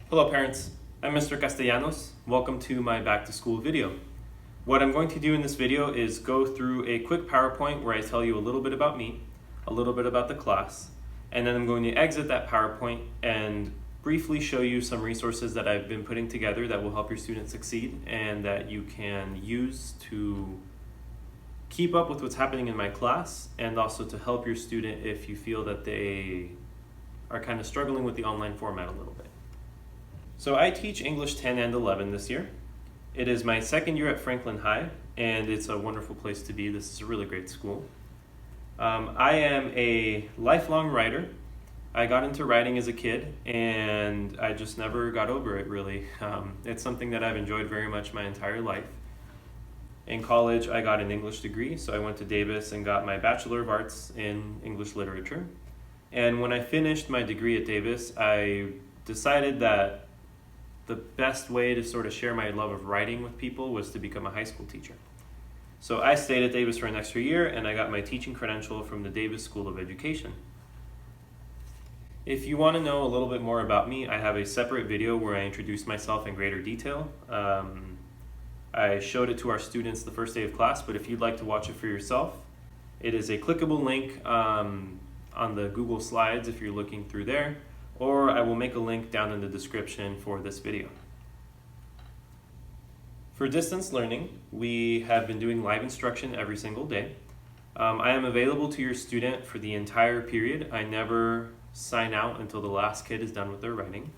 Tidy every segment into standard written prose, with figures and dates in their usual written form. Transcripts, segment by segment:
Hello parents, I'm Mr. Castellanos. Welcome to my back to school video. What I'm going to do in this video is go through a quick PowerPoint where I tell you a little bit about me, a little bit about the class, and then I'm going to exit that PowerPoint and briefly show you some resources that I've been putting together that will help your students succeed and that you can use to keep up with what's happening in my class and also to help your student if you feel that they are kind of struggling with the online format a little bit. So I teach English 10 and 11 this year. It is my second year at Franklin High, and it's a wonderful place to be. This is a really great school. I am a lifelong writer. I got into writing as a kid, and I just never got over it, really. It's something that I've enjoyed very much my entire life. In college, I got an English degree, so I went to Davis and got my Bachelor of Arts in English Literature. And when I finished my degree at Davis, I decided that the best way to sort of share my love of writing with people was to become a high school teacher. So I stayed at Davis for an extra year and I got my teaching credential from the Davis School of Education. If you want to know a little bit more about me, I have a separate video where I introduce myself in greater detail. I showed it to our students the first day of class, but if you'd like to watch it for yourself, it is a clickable link on the Google Slides if you're looking through there, or I will make a link down in the description for this video. For distance learning, we have been doing live instruction every single day. I am available to your student for the entire period. I never sign out until the last kid is done with their writing.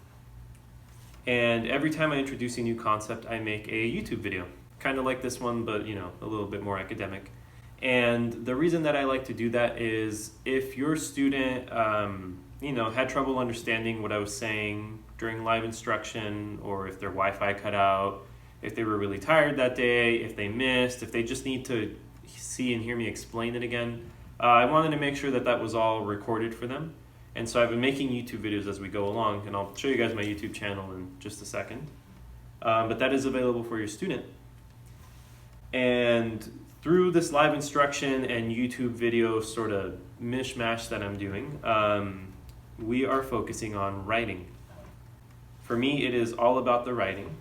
And every time I introduce a new concept, I make a YouTube video, kind of like this one, but a little bit more academic. And the reason that I like to do that is if your student had trouble understanding what I was saying during live instruction, or if their Wi-Fi cut out, if they were really tired that day, if they missed, if they just need to see and hear me explain it again, I wanted to make sure that that was all recorded for them. And so I've been making YouTube videos as we go along, and I'll show you guys my YouTube channel in just a second. But that is available for your student. And through this live instruction and YouTube video sort of mishmash that I'm doing, we are focusing on writing. For me, it is all about the writing.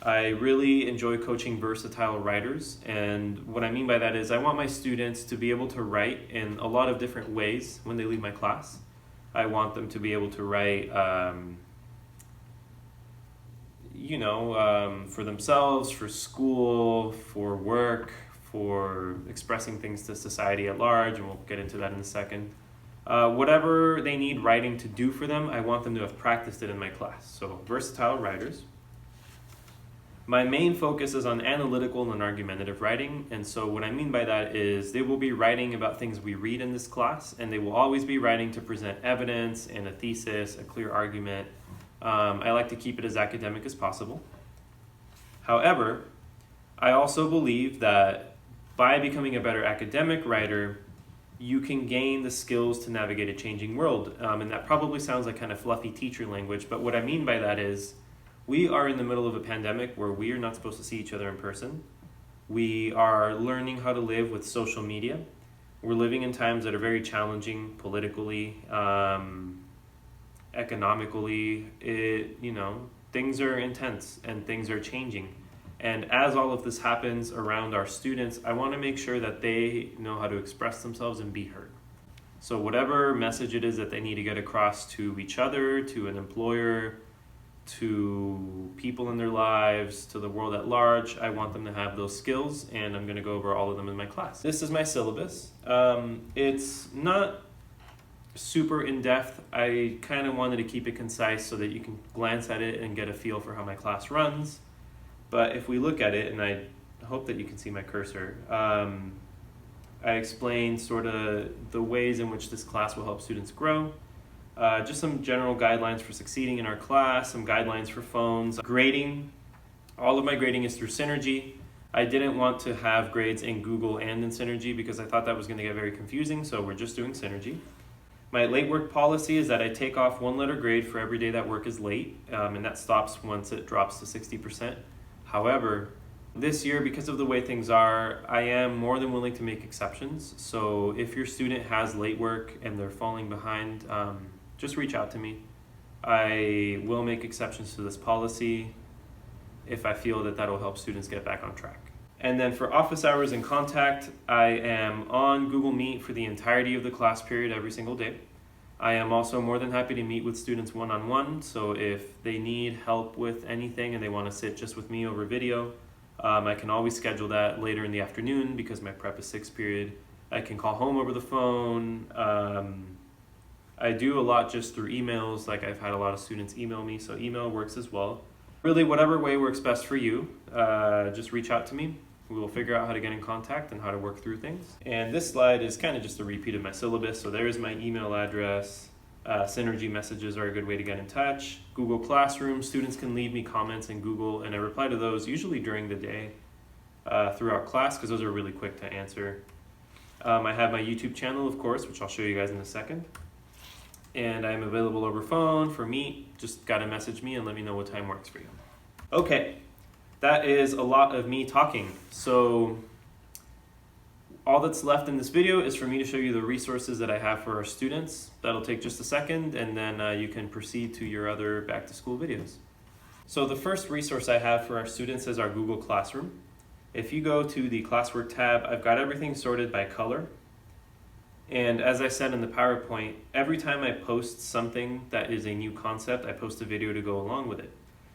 I really enjoy coaching versatile writers, and what I mean by that is I want my students to be able to write in a lot of different ways when they leave my class. I want them to be able to write for themselves, for school, for work, for expressing things to society at large, and we'll get into that in a second. Whatever they need writing to do for them, I want them to have practiced it in my class. So versatile writers. My main focus is on analytical and argumentative writing, and so what I mean by that is they will be writing about things we read in this class, and they will always be writing to present evidence and a thesis, a clear argument. I like to keep it as academic as possible. However, I also believe that by becoming a better academic writer, you can gain the skills to navigate a changing world. And that probably sounds like kind of fluffy teacher language, but what I mean by that is we are in the middle of a pandemic where we are not supposed to see each other in person. We are learning how to live with social media. We're living in times that are very challenging politically, economically. Things are intense and things are changing. And as all of this happens around our students, I want to make sure that they know how to express themselves and be heard. So whatever message it is that they need to get across to each other, to an employer, to people in their lives, to the world at large, I want them to have those skills, and I'm going to go over all of them in my class. This is my syllabus. It's not super in-depth. I kind of wanted to keep it concise so that you can glance at it and get a feel for how my class runs. But if we look at it, and I hope that you can see my cursor, I explain sort of the ways in which this class will help students grow. Just some general guidelines for succeeding in our class, some guidelines for phones. Grading, all of my grading is through Synergy. I didn't want to have grades in Google and in Synergy because I thought that was going to get very confusing, so we're just doing Synergy. My late work policy is that I take off 1 letter grade for every day that work is late, and that stops once it drops to 60%. However, this year, because of the way things are, I am more than willing to make exceptions. So if your student has late work and they're falling behind, just reach out to me. I will make exceptions to this policy if I feel that that'll help students get back on track. And then for office hours and contact, I am on Google Meet for the entirety of the class period every single day. I am also more than happy to meet with students one-on-one, so if they need help with anything and they want to sit just with me over video, I can always schedule that later in the afternoon because my prep is 6th period. I can call home over the phone. I do a lot just through emails, like I've had a lot of students email me, so email works as well. Really, whatever way works best for you, just reach out to me. We will figure out how to get in contact and how to work through things. And this slide is kind of just a repeat of my syllabus. So there's my email address. Synergy messages are a good way to get in touch. Google Classroom, students can leave me comments in Google, and I reply to those usually during the day throughout class because those are really quick to answer. I have my YouTube channel, of course, which I'll show you guys in a second. And I'm available over phone for Meet. Just gotta message me and let me know what time works for you. Okay. That is a lot of me talking. So all that's left in this video is for me to show you the resources that I have for our students. That'll take just a second, and then you can proceed to your other back to school videos. So the first resource I have for our students is our Google Classroom. If you go to the classwork tab, I've got everything sorted by color. And as I said in the PowerPoint, every time I post something that is a new concept, I post a video to go along with it.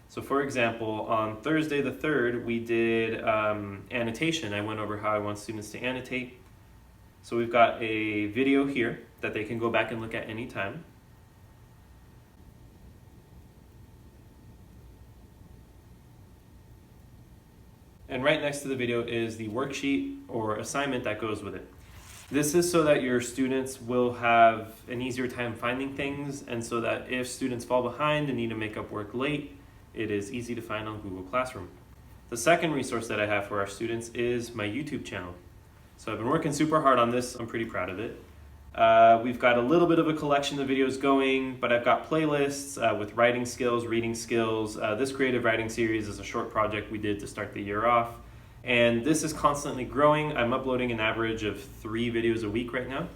So for example, on Thursday the 3rd, we did annotation. I went over how I want students to annotate. So we've got a video here that they can go back and look at anytime. And right next to the video is the worksheet or assignment that goes with it. This is so that your students will have an easier time finding things, and so that if students fall behind and need to make up work late, it is easy to find on Google Classroom. The second resource that I have for our students is my YouTube channel. So I've been working super hard on this. I'm pretty proud of it. We've got a little bit of a collection of videos going, but I've got playlists with writing skills, reading skills. This creative writing series is a short project we did to start the year off. And this is constantly growing. I'm uploading an average of 3 videos a week right now.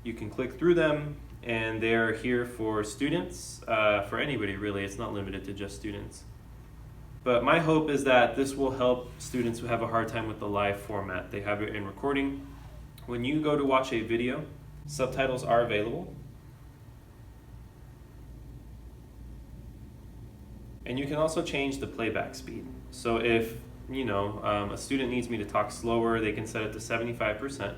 You can click through them, and they're here for students, for anybody really. It's not limited to just students. But my hope is that this will help students who have a hard time with the live format. They have it in recording. When you go to watch a video, subtitles are available. And you can also change the playback speed. So if a student needs me to talk slower, they can set it to 75%. And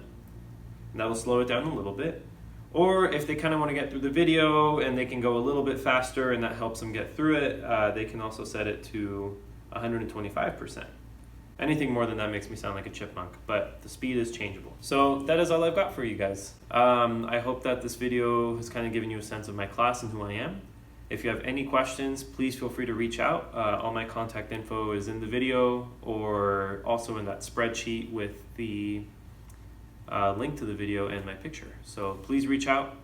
that'll slow it down a little bit. Or if they kind of want to get through the video and they can go a little bit faster and that helps them get through it, they can also set it to 125%. Anything more than that makes me sound like a chipmunk, but the speed is changeable. So that is all I've got for you guys. I hope that this video has kind of given you a sense of my class and who I am. If you have any questions, please feel free to reach out. All my contact info is in the video or also in that spreadsheet with the link to the video and my picture. So please reach out.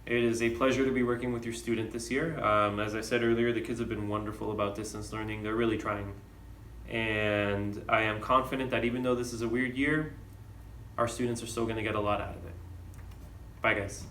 It is a pleasure to be working with your student this year. As I said earlier, the kids have been wonderful about distance learning. They're really trying. And I am confident that even though this is a weird year, our students are still going to get a lot out of it. Bye, guys.